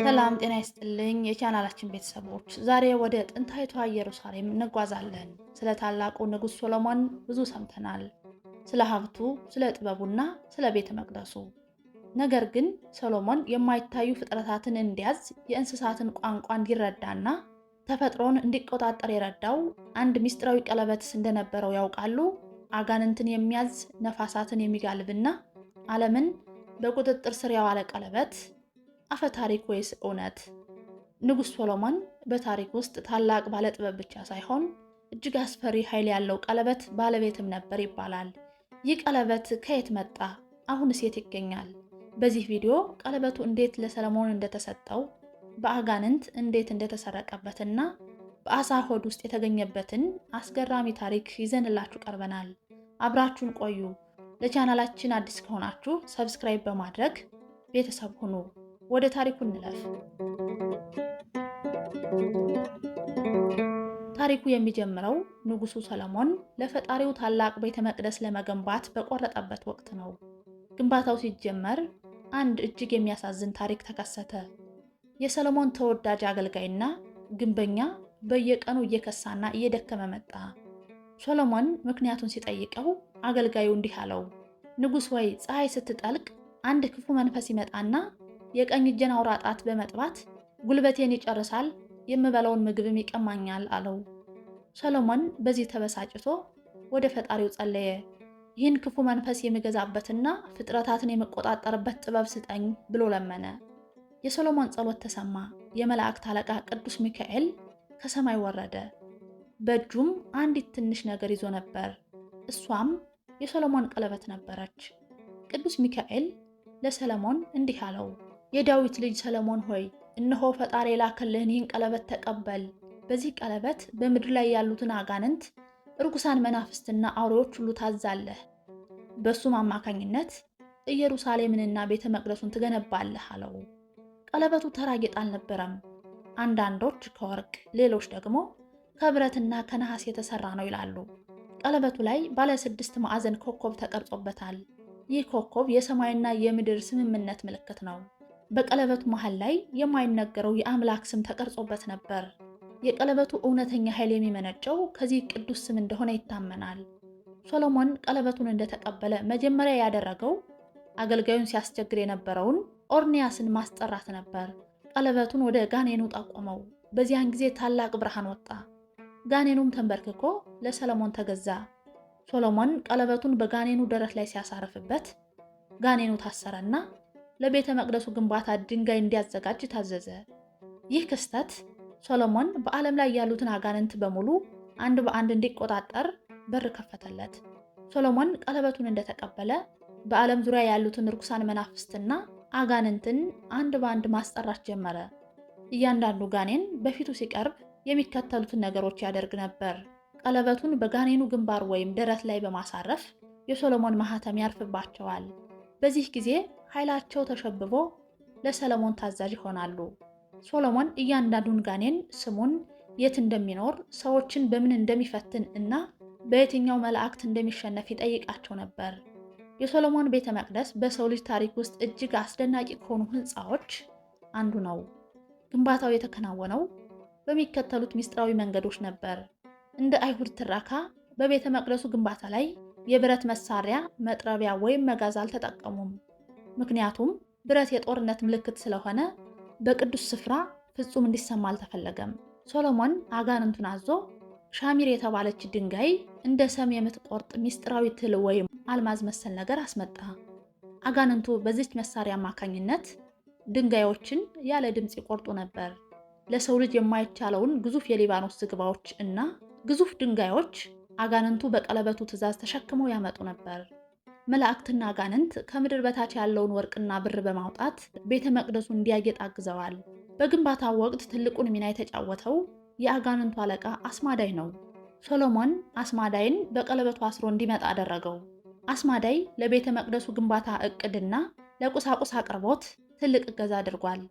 ሰላም ጤና ይስጥልኝ የቻናላችን ቤተሰቦች፣ ዛሬ ወደ ጥንታዊቷ ኢየሩሳሌም እንጓዛለን። ስለ ታላቁ ንጉሥ ሶሎሞን ብዙ ሰምተናል። ስለ ሀብቱ፣ ስለ ጥበቡና ስለ ቤተ መቅደሱ። ነገር ግን ሶሎሞን የማይታዩ ፍጥረታትን እንዲያዝ፣ የእንስሳትን ቋንቋ እንዲረዳና ተፈጥሮን እንዲቆጣጠር የረዳው አንድ ምስጢራዊ ቀለበት እንደነበረው ያውቃሉ? አጋንንትን የሚያዝ፣ ነፋሳትን የሚጋልብና ዓለምን በቁጥጥር ስር ያዋለ ቀለበት። አፈ ታሪክ ወይስ እውነት? ንጉሥ ሶሎሞን በታሪክ ውስጥ ታላቅ ባለጥበብ ብቻ ሳይሆን እጅግ አስፈሪ ኃይል ያለው ቀለበት ባለቤትም ነበር ይባላል። ይህ ቀለበት ከየት መጣ? አሁንስ የት ይገኛል? በዚህ ቪዲዮ ቀለበቱ እንዴት ለሰሎሞን እንደተሰጠው፣ በአጋንንት እንዴት እንደተሰረቀበትና በአሳ ሆድ ውስጥ የተገኘበትን አስገራሚ ታሪክ ይዘንላችሁ ቀርበናል። አብራችሁን ቆዩ። ለቻናላችን አዲስ ከሆናችሁ ሰብስክራይብ በማድረግ ቤተሰብ ሁኑ። ወደ ታሪኩ እንለፍ። ታሪኩ የሚጀምረው ንጉሱ ሰሎሞን ለፈጣሪው ታላቅ ቤተ መቅደስ ለመገንባት በቆረጠበት ወቅት ነው። ግንባታው ሲጀመር አንድ እጅግ የሚያሳዝን ታሪክ ተከሰተ። የሰሎሞን ተወዳጅ አገልጋይና ግንበኛ በየቀኑ እየከሳና እየደከመ መጣ። ሶሎሞን ምክንያቱን ሲጠይቀው አገልጋዩ እንዲህ አለው፣ ንጉሥ ወይ፣ ፀሐይ ስትጠልቅ አንድ ክፉ መንፈስ ይመጣና የቀኝ እጄን አውራ ጣት በመጥባት ጉልበቴን ይጨርሳል፣ የምበላውን ምግብም ይቀማኛል አለው። ሰሎሞን በዚህ ተበሳጭቶ ወደ ፈጣሪው ጸለየ። ይህን ክፉ መንፈስ የምገዛበትና ፍጥረታትን የመቆጣጠርበት ጥበብ ስጠኝ ብሎ ለመነ። የሰሎሞን ጸሎት ተሰማ። የመላእክት አለቃ ቅዱስ ሚካኤል ከሰማይ ወረደ። በእጁም አንዲት ትንሽ ነገር ይዞ ነበር። እሷም የሰሎሞን ቀለበት ነበረች። ቅዱስ ሚካኤል ለሰሎሞን እንዲህ አለው፣ የዳዊት ልጅ ሰሎሞን ሆይ፣ እነሆ ፈጣሪ የላከልህን ይህን ቀለበት ተቀበል። በዚህ ቀለበት በምድር ላይ ያሉትን አጋንንት፣ ርኩሳን መናፍስትና አውሬዎች ሁሉ ታዛለህ። በሱም አማካኝነት ኢየሩሳሌምንና ቤተ መቅደሱን ትገነባለህ አለው። ቀለበቱ ተራ ጌጥ አልነበረም። አንዳንዶች ከወርቅ ሌሎች ደግሞ ከብረትና ከነሐስ የተሰራ ነው ይላሉ። ቀለበቱ ላይ ባለ 6 ማዕዘን ኮከብ ተቀርጾበታል። ይህ ኮከብ የሰማይና የምድር ስምምነት ምልክት ነው። በቀለበቱ መሃል ላይ የማይነገረው የአምላክ ስም ተቀርጾበት ነበር። የቀለበቱ እውነተኛ ኃይል የሚመነጨው ከዚህ ቅዱስ ስም እንደሆነ ይታመናል። ሶሎሞን ቀለበቱን እንደተቀበለ መጀመሪያ ያደረገው አገልጋዩን ሲያስቸግር የነበረውን ኦርኒያስን ማስጠራት ነበር። ቀለበቱን ወደ ጋኔኑ ጠቆመው። በዚያን ጊዜ ታላቅ ብርሃን ወጣ። ጋኔኑም ተንበርክኮ ለሰሎሞን ተገዛ። ሶሎሞን ቀለበቱን በጋኔኑ ደረት ላይ ሲያሳርፍበት ጋኔኑ ታሰረና ለቤተ መቅደሱ ግንባታ ድንጋይ እንዲያዘጋጅ ታዘዘ። ይህ ክስተት ሶሎሞን በዓለም ላይ ያሉትን አጋንንት በሙሉ አንድ በአንድ እንዲቆጣጠር በር ከፈተለት። ሶሎሞን ቀለበቱን እንደተቀበለ በዓለም ዙሪያ ያሉትን ርኩሳን መናፍስትና አጋንንትን አንድ በአንድ ማስጠራት ጀመረ። እያንዳንዱ ጋኔን በፊቱ ሲቀርብ የሚከተሉትን ነገሮች ያደርግ ነበር። ቀለበቱን በጋኔኑ ግንባር ወይም ደረት ላይ በማሳረፍ የሶሎሞን ማህተም ያርፍባቸዋል። በዚህ ጊዜ ኃይላቸው ተሸብቦ ለሰሎሞን ታዛዥ ይሆናሉ። ሶሎሞን እያንዳንዱን ጋኔን ስሙን፣ የት እንደሚኖር፣ ሰዎችን በምን እንደሚፈትን እና በየትኛው መላእክት እንደሚሸነፍ ይጠይቃቸው ነበር። የሶሎሞን ቤተ መቅደስ በሰው ልጅ ታሪክ ውስጥ እጅግ አስደናቂ ከሆኑ ህንፃዎች አንዱ ነው። ግንባታው የተከናወነው በሚከተሉት ምስጢራዊ መንገዶች ነበር። እንደ አይሁድ ትረካ በቤተ መቅደሱ ግንባታ ላይ የብረት መሳሪያ፣ መጥረቢያ ወይም መጋዝ አልተጠቀሙም። ምክንያቱም ብረት የጦርነት ምልክት ስለሆነ በቅዱስ ስፍራ ፍጹም እንዲሰማ አልተፈለገም። ሶሎሞን አጋንንቱን አዞ ሻሚር የተባለች ድንጋይ እንደ ሰም የምትቆርጥ ምስጢራዊ ትል ወይም አልማዝ መሰል ነገር አስመጣ። አጋንንቱ በዚች መሳሪያ አማካኝነት ድንጋዮችን ያለ ድምፅ ይቆርጡ ነበር። ለሰው ልጅ የማይቻለውን ግዙፍ የሊባኖስ ዝግባዎች እና ግዙፍ ድንጋዮች አጋንንቱ በቀለበቱ ትዕዛዝ ተሸክመው ያመጡ ነበር። መላእክትና አጋንንት ከምድር በታች ያለውን ወርቅና ብር በማውጣት ቤተ መቅደሱ እንዲያጌጥ አግዘዋል። በግንባታው ወቅት ትልቁን ሚና የተጫወተው የአጋንንቱ አለቃ አስማዳይ ነው። ሶሎሞን አስማዳይን በቀለበቱ አስሮ እንዲመጣ አደረገው። አስማዳይ ለቤተ መቅደሱ ግንባታ እቅድና ለቁሳቁስ አቅርቦት ትልቅ እገዛ አድርጓል።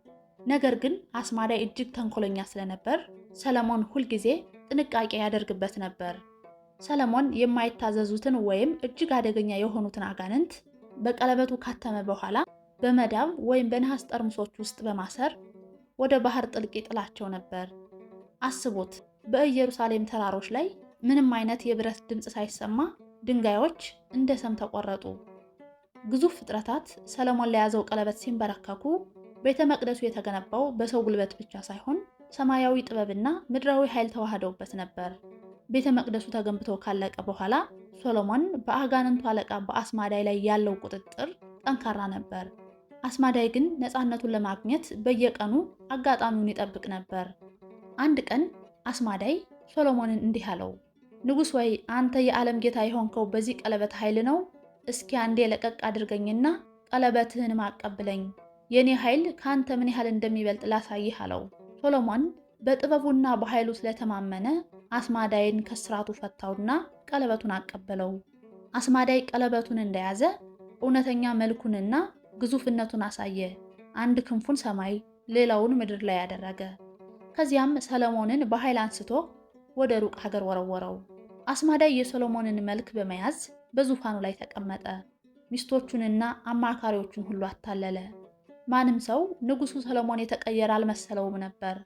ነገር ግን አስማዳይ እጅግ ተንኮለኛ ስለነበር ሰሎሞን ሁልጊዜ ጥንቃቄ ያደርግበት ነበር። ሰሎሞን የማይታዘዙትን ወይም እጅግ አደገኛ የሆኑትን አጋንንት በቀለበቱ ካተመ በኋላ በመዳብ ወይም በነሐስ ጠርሙሶች ውስጥ በማሰር ወደ ባህር ጥልቅ ይጥላቸው ነበር። አስቡት፣ በኢየሩሳሌም ተራሮች ላይ ምንም አይነት የብረት ድምፅ ሳይሰማ ድንጋዮች እንደ ሰም ተቆረጡ። ግዙፍ ፍጥረታት ሰለሞን ለያዘው ቀለበት ሲንበረከኩ ቤተ መቅደሱ የተገነባው በሰው ጉልበት ብቻ ሳይሆን ሰማያዊ ጥበብና ምድራዊ ኃይል ተዋህደውበት ነበር። ቤተ መቅደሱ ተገንብቶ ካለቀ በኋላ ሶሎሞን በአጋንንቱ አለቃ በአስማዳይ ላይ ያለው ቁጥጥር ጠንካራ ነበር። አስማዳይ ግን ነፃነቱን ለማግኘት በየቀኑ አጋጣሚውን ይጠብቅ ነበር። አንድ ቀን አስማዳይ ሶሎሞንን እንዲህ አለው፣ ንጉሥ ወይ አንተ የዓለም ጌታ የሆንከው በዚህ ቀለበት ኃይል ነው? እስኪ አንዴ ለቀቅ አድርገኝና ቀለበትህን ማቀብለኝ፣ የኔ ኃይል ከአንተ ምን ያህል እንደሚበልጥ ላሳይህ አለው። ሶሎሞን በጥበቡና በኃይሉ ስለተማመነ አስማዳይን ከስራቱ ፈታውና ቀለበቱን አቀበለው። አስማዳይ ቀለበቱን እንደያዘ እውነተኛ መልኩንና ግዙፍነቱን አሳየ። አንድ ክንፉን ሰማይ፣ ሌላውን ምድር ላይ ያደረገ። ከዚያም ሰሎሞንን በኃይል አንስቶ ወደ ሩቅ ሀገር ወረወረው። አስማዳይ የሶሎሞንን መልክ በመያዝ በዙፋኑ ላይ ተቀመጠ። ሚስቶቹንና አማካሪዎቹን ሁሉ አታለለ። ማንም ሰው ንጉሱ ሰሎሞን የተቀየረ አልመሰለውም ነበር።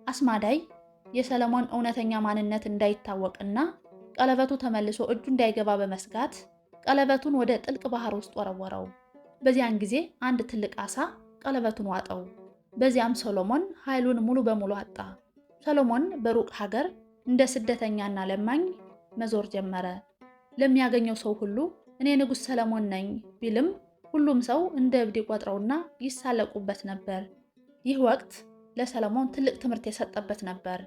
አስማዳይ የሰሎሞን እውነተኛ ማንነት እንዳይታወቅና ቀለበቱ ተመልሶ እጁ እንዳይገባ በመስጋት ቀለበቱን ወደ ጥልቅ ባህር ውስጥ ወረወረው። በዚያን ጊዜ አንድ ትልቅ ዓሣ ቀለበቱን ዋጠው። በዚያም ሰሎሞን ኃይሉን ሙሉ በሙሉ አጣ። ሰሎሞን በሩቅ ሀገር እንደ ስደተኛና ለማኝ መዞር ጀመረ። ለሚያገኘው ሰው ሁሉ እኔ ንጉሥ ሰሎሞን ነኝ ቢልም ሁሉም ሰው እንደ እብድ ይቆጥረውና ይሳለቁበት ነበር። ይህ ወቅት ለሰሎሞን ትልቅ ትምህርት የሰጠበት ነበር።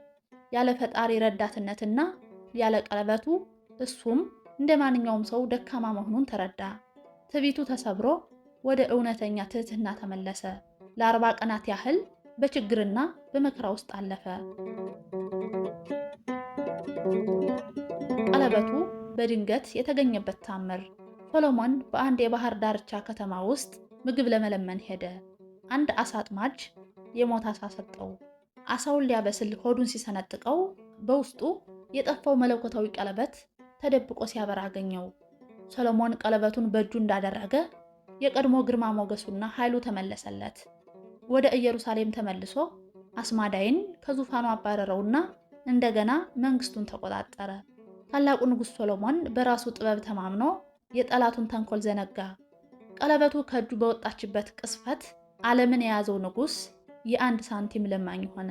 ያለ ፈጣሪ ረዳትነትና ያለ ቀለበቱ እሱም እንደ ማንኛውም ሰው ደካማ መሆኑን ተረዳ። ትዕቢቱ ተሰብሮ ወደ እውነተኛ ትህትና ተመለሰ። ለ40 ቀናት ያህል በችግርና በመከራ ውስጥ አለፈ። ቀለበቱ በድንገት የተገኘበት ታምር። ሶሎሞን በአንድ የባህር ዳርቻ ከተማ ውስጥ ምግብ ለመለመን ሄደ። አንድ ዓሣ አጥማጅ የሞተ ዓሣ ሰጠው። ዓሣውን ሊያበስል ሆዱን ሲሰነጥቀው በውስጡ የጠፋው መለኮታዊ ቀለበት ተደብቆ ሲያበራ አገኘው። ሰሎሞን ቀለበቱን በእጁ እንዳደረገ የቀድሞ ግርማ ሞገሱና ኃይሉ ተመለሰለት። ወደ ኢየሩሳሌም ተመልሶ አስማዳይን ከዙፋኑ አባረረውና እንደገና መንግስቱን ተቆጣጠረ። ታላቁ ንጉሥ ሶሎሞን በራሱ ጥበብ ተማምኖ የጠላቱን ተንኮል ዘነጋ። ቀለበቱ ከእጁ በወጣችበት ቅስፈት ዓለምን የያዘው ንጉሥ የአንድ ሳንቲም ለማኝ ሆነ።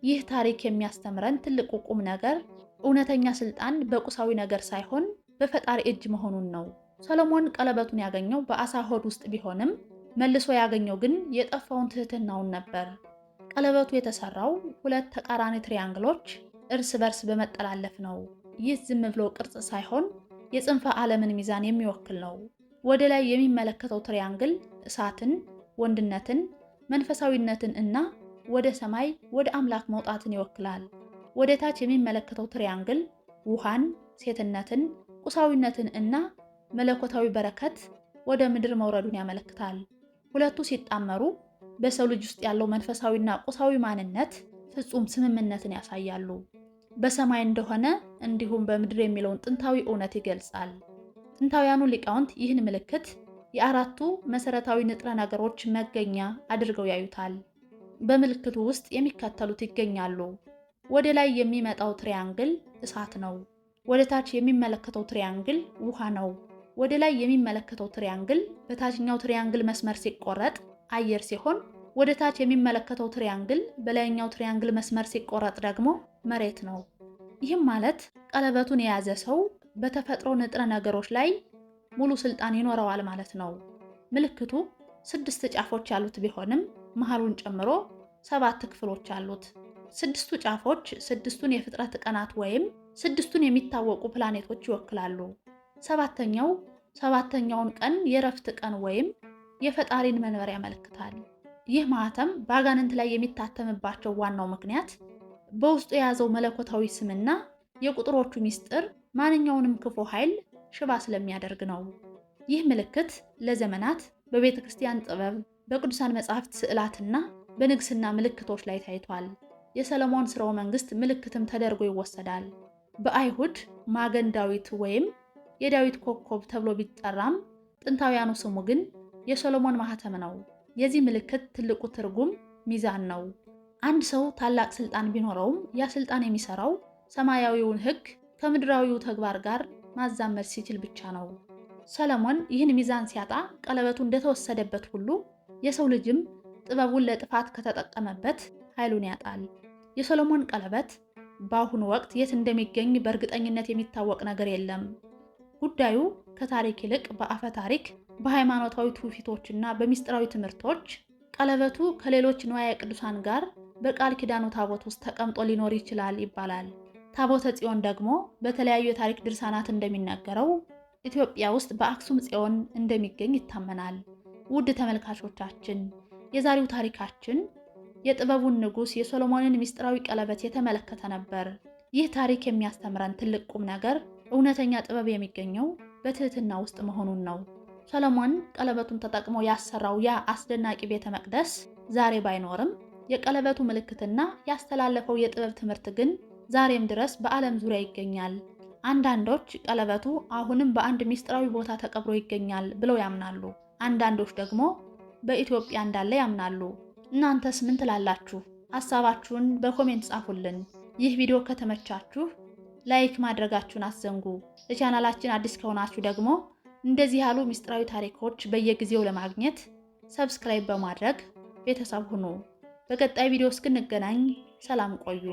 ይህ ታሪክ የሚያስተምረን ትልቁ ቁም ነገር እውነተኛ ስልጣን በቁሳዊ ነገር ሳይሆን በፈጣሪ እጅ መሆኑን ነው። ሰሎሞን ቀለበቱን ያገኘው በዓሣ ሆድ ውስጥ ቢሆንም መልሶ ያገኘው ግን የጠፋውን ትህትናውን ነበር። ቀለበቱ የተሰራው ሁለት ተቃራኒ ትሪያንግሎች እርስ በርስ በመጠላለፍ ነው። ይህ ዝም ብሎ ቅርጽ ሳይሆን የጽንፈ ዓለምን ሚዛን የሚወክል ነው። ወደ ላይ የሚመለከተው ትሪያንግል እሳትን፣ ወንድነትን፣ መንፈሳዊነትን እና ወደ ሰማይ ወደ አምላክ መውጣትን ይወክላል። ወደ ታች የሚመለከተው ትሪያንግል ውሃን፣ ሴትነትን፣ ቁሳዊነትን እና መለኮታዊ በረከት ወደ ምድር መውረዱን ያመለክታል። ሁለቱ ሲጣመሩ በሰው ልጅ ውስጥ ያለው መንፈሳዊና ቁሳዊ ማንነት ፍጹም ስምምነትን ያሳያሉ። በሰማይ እንደሆነ እንዲሁም በምድር የሚለውን ጥንታዊ እውነት ይገልጻል። ጥንታውያኑ ሊቃውንት ይህን ምልክት የአራቱ መሰረታዊ ንጥረ ነገሮች መገኛ አድርገው ያዩታል። በምልክቱ ውስጥ የሚከተሉት ይገኛሉ። ወደ ላይ የሚመጣው ትሪያንግል እሳት ነው። ወደ ታች የሚመለከተው ትሪያንግል ውሃ ነው። ወደ ላይ የሚመለከተው ትሪያንግል በታችኛው ትሪያንግል መስመር ሲቆረጥ አየር ሲሆን፣ ወደ ታች የሚመለከተው ትሪያንግል በላይኛው ትሪያንግል መስመር ሲቆረጥ ደግሞ መሬት ነው። ይህም ማለት ቀለበቱን የያዘ ሰው በተፈጥሮ ንጥረ ነገሮች ላይ ሙሉ ስልጣን ይኖረዋል ማለት ነው። ምልክቱ 6 ጫፎች ያሉት ቢሆንም መሃሉን ጨምሮ 7 ክፍሎች አሉት። 6ቱ ጫፎች 6ቱን የፍጥረት ቀናት ወይም 6ቱን የሚታወቁ ፕላኔቶች ይወክላሉ። ሰባተኛውን ቀን የእረፍት ቀን ወይም የፈጣሪን መንበር ያመለክታል። ይህ ማህተም በአጋንንት ላይ የሚታተምባቸው ዋናው ምክንያት በውስጡ የያዘው መለኮታዊ ስምና የቁጥሮቹ ሚስጥር ማንኛውንም ክፉ ኃይል ሽባ ስለሚያደርግ ነው። ይህ ምልክት ለዘመናት በቤተ ክርስቲያን ጥበብ፣ በቅዱሳን መጻሕፍት ስዕላትና በንግስና ምልክቶች ላይ ታይቷል። የሰሎሞን ስርወ መንግስት ምልክትም ተደርጎ ይወሰዳል። በአይሁድ ማገን ዳዊት ወይም የዳዊት ኮከብ ተብሎ ቢጠራም ጥንታውያኑ ስሙ ግን የሶሎሞን ማህተም ነው። የዚህ ምልክት ትልቁ ትርጉም ሚዛን ነው። አንድ ሰው ታላቅ ስልጣን ቢኖረውም ያ ስልጣን የሚሰራው ሰማያዊውን ሕግ ከምድራዊው ተግባር ጋር ማዛመድ ሲችል ብቻ ነው። ሰሎሞን ይህን ሚዛን ሲያጣ ቀለበቱ እንደተወሰደበት ሁሉ የሰው ልጅም ጥበቡን ለጥፋት ከተጠቀመበት ኃይሉን ያጣል። የሶሎሞን ቀለበት በአሁኑ ወቅት የት እንደሚገኝ በእርግጠኝነት የሚታወቅ ነገር የለም። ጉዳዩ ከታሪክ ይልቅ በአፈ ታሪክ፣ በሃይማኖታዊ ትውፊቶችና በሚስጥራዊ ትምህርቶች ቀለበቱ ከሌሎች ንዋየ ቅዱሳን ጋር በቃል ኪዳኑ ታቦት ውስጥ ተቀምጦ ሊኖር ይችላል ይባላል። ታቦተ ጽዮን ደግሞ በተለያዩ የታሪክ ድርሳናት እንደሚነገረው ኢትዮጵያ ውስጥ በአክሱም ጽዮን እንደሚገኝ ይታመናል። ውድ ተመልካቾቻችን የዛሬው ታሪካችን የጥበቡን ንጉሥ የሶሎሞንን ሚስጥራዊ ቀለበት የተመለከተ ነበር። ይህ ታሪክ የሚያስተምረን ትልቅ ቁም ነገር እውነተኛ ጥበብ የሚገኘው በትህትና ውስጥ መሆኑን ነው። ሰሎሞን ቀለበቱን ተጠቅሞ ያሰራው ያ አስደናቂ ቤተ መቅደስ ዛሬ ባይኖርም የቀለበቱ ምልክትና ያስተላለፈው የጥበብ ትምህርት ግን ዛሬም ድረስ በዓለም ዙሪያ ይገኛል። አንዳንዶች ቀለበቱ አሁንም በአንድ ሚስጥራዊ ቦታ ተቀብሮ ይገኛል ብለው ያምናሉ። አንዳንዶች ደግሞ በኢትዮጵያ እንዳለ ያምናሉ። እናንተስ ምን ትላላችሁ? ሐሳባችሁን በኮሜንት ጻፉልን። ይህ ቪዲዮ ከተመቻችሁ ላይክ ማድረጋችሁን አትዘንጉ። ለቻናላችን አዲስ ከሆናችሁ ደግሞ እንደዚህ ያሉ ሚስጥራዊ ታሪኮች በየጊዜው ለማግኘት ሰብስክራይብ በማድረግ ቤተሰብ ሁኑ። በቀጣይ ቪዲዮ እስክንገናኝ ሰላም ቆዩ።